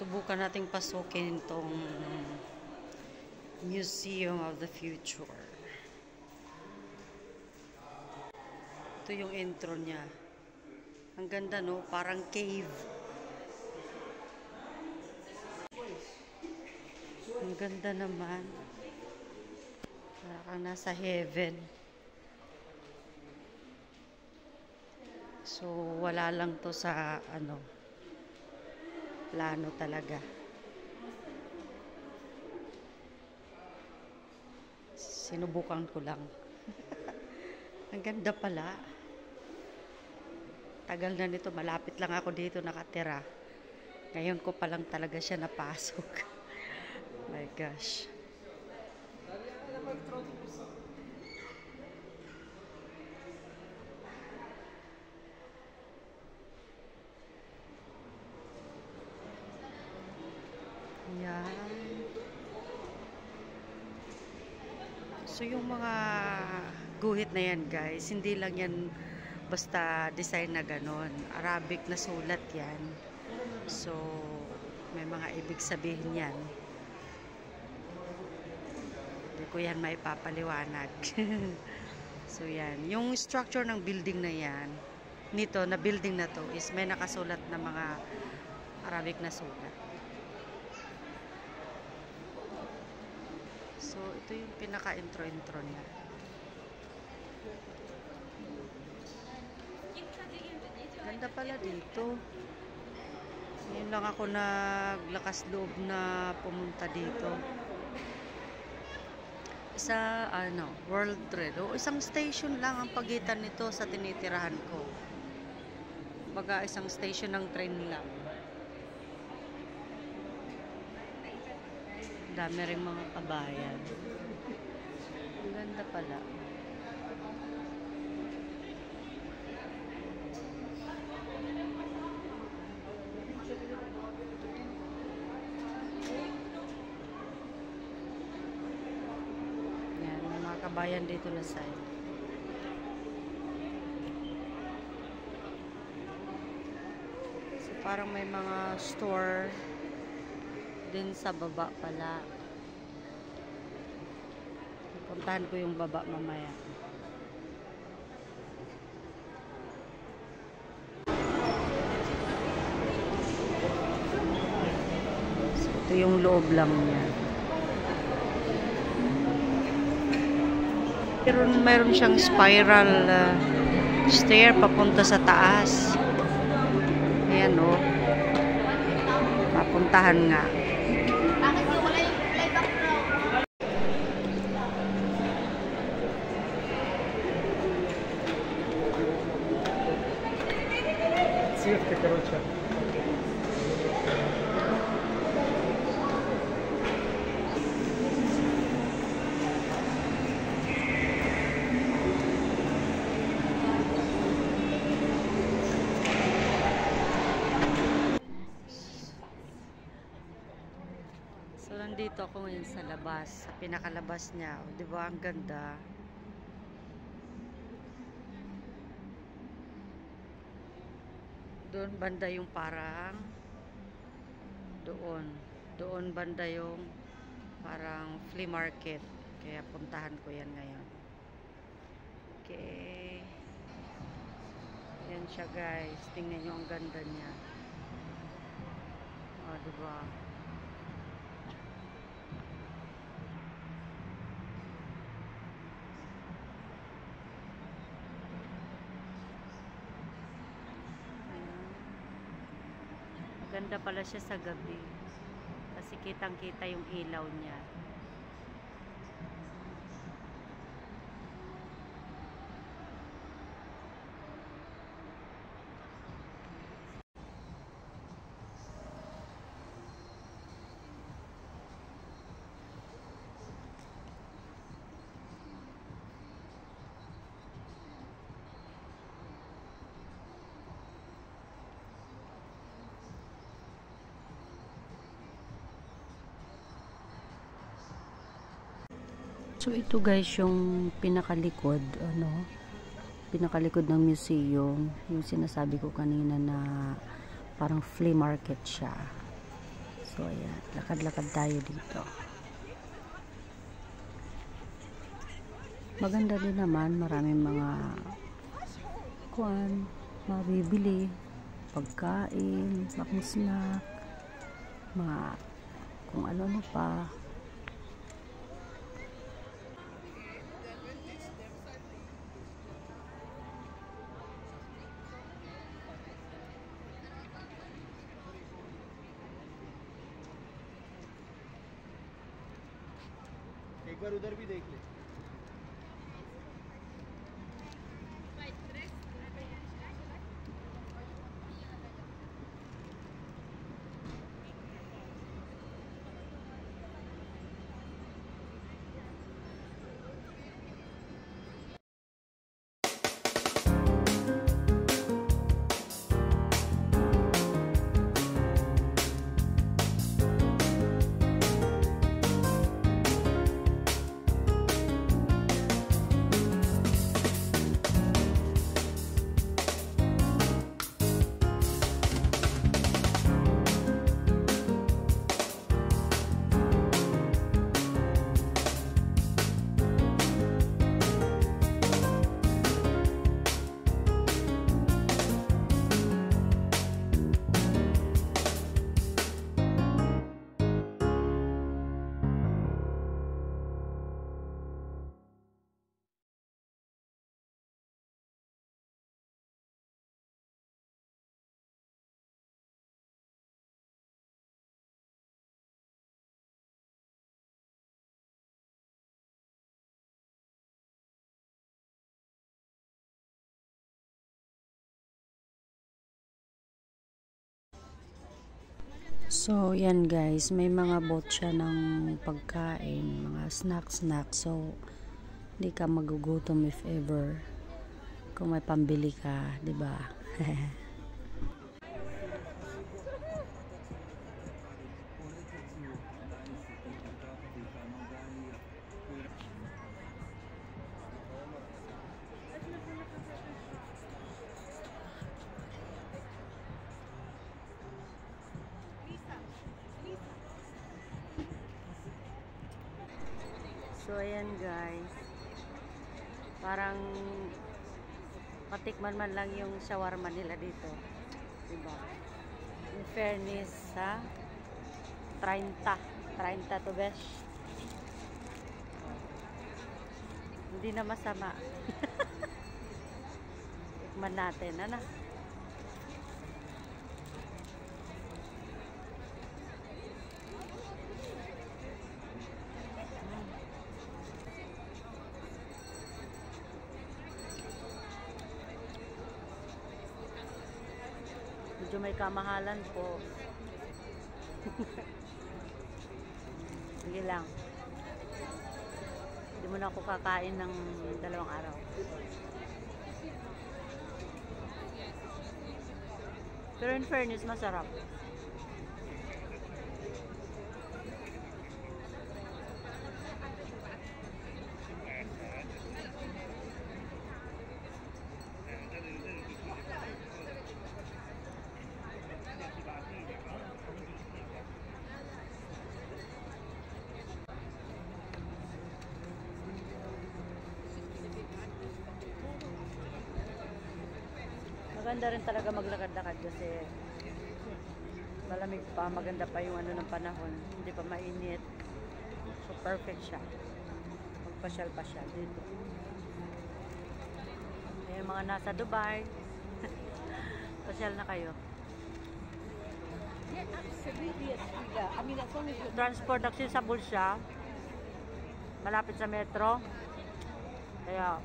Subukan nating pasukin itong Museum of the Future. Ito yung intro niya. Ang ganda, no? Parang cave. Ang ganda naman. Parang nasa heaven. So, wala lang to sa plano talaga. Sinubukan ko lang. Ang ganda pala. Tagal na nito. Malapit lang ako dito nakatira. Ngayon ko pa lang talaga siya napasok. My gosh. Yan. So yung mga guhit na yan guys, hindi lang yan basta design na ganon. Arabic na sulat yan. So may mga ibig sabihin yan. Hindi ko yan maipapaliwanag. So yan. Yung structure ng building na yan, nito na building na to is may nakasulat na mga Arabic na sulat. So, ito yung pinaka-intro-intro niya. Ganda pala dito. Ngayon lang ako naglakas loob na pumunta dito. Sa, World Trade. O, isang station lang ang pagitan nito sa tinitirahan ko. Baga, isang station ng train lang. Dami rin mga kabayan. Ang ganda pala. Yan, may mga kabayan dito na side. So parang may mga store din sa baba pala. Puntahan ko yung baba mamaya. So, ito yung loob lang niya. Pero mayroon siyang spiral stair papunta sa taas. Ayan o. Papuntahan nga. Сетка, короче. So, nandito ako ngayon sa labas, sa pinakalabas niya. O, di ba? Ang ganda. Doon banda yung parang doon banda yung parang flea market, kaya puntahan ko yan ngayon. Okay, yan siya guys, tingnan nyo ang ganda niya. O, diba? Ganda pala siya sa gabi. Kasi kitang-kita yung ilaw niya. So ito guys yung pinakalikod, pinakalikod ng museum, yung sinasabi ko kanina na parang flea market siya. So ayan, lakad-lakad tayo dito. Maganda din naman, maraming mga mabibili, pagkain, mga snack, mga kung ano-ano pa. एक बार उधर भी देख ले. So, yan guys, may mga bot siya ng pagkain, mga snack. So, hindi ka magugutom if ever kung may pambili ka, 'di ba? So, ayan guys. Parang matikman man lang yung shawarma nila dito. Diba? In fairness, ha? 30 to besh. Hindi na masama. Tikman natin, ano? Medyo may kamahalan po. Sige lang. Hindi mo na ako kakain ng 2 araw. Pero in fairness, masarap. Maganda rin talaga maglakad-lakad kasi malamig pa, maganda pa yung ano ng panahon, hindi pa mainit. So perfect siya. Magpasyal-pasyal dito. Yung mga nasa Dubai, pasyal na kayo. Yeah, absolutely. Yeah, I mean, as long as you're Transport accessible siya. Malapit sa metro. Kaya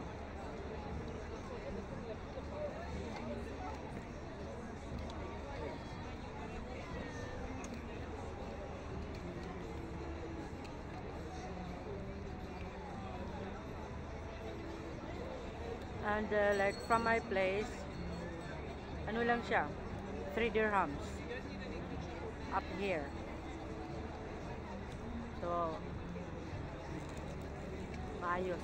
and like from my place, ano lang siya, 3 dirhams up here. So maayos.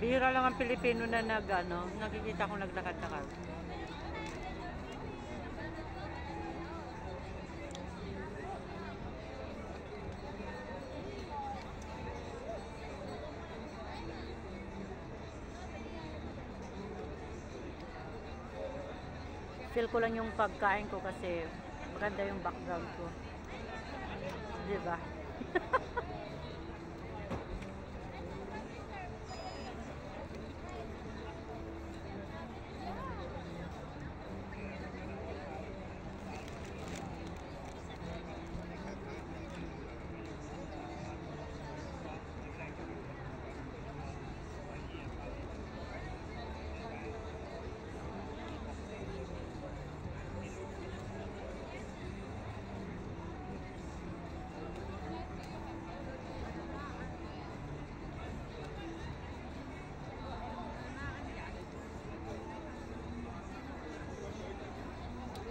Bihira lang ang Pilipino na nakikita ko naglakad-lakad. Feel ko lang yung pagkain ko kasi maganda yung background ko. Diba?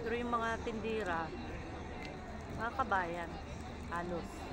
Pero yung mga tindira, mga kabayan, halos.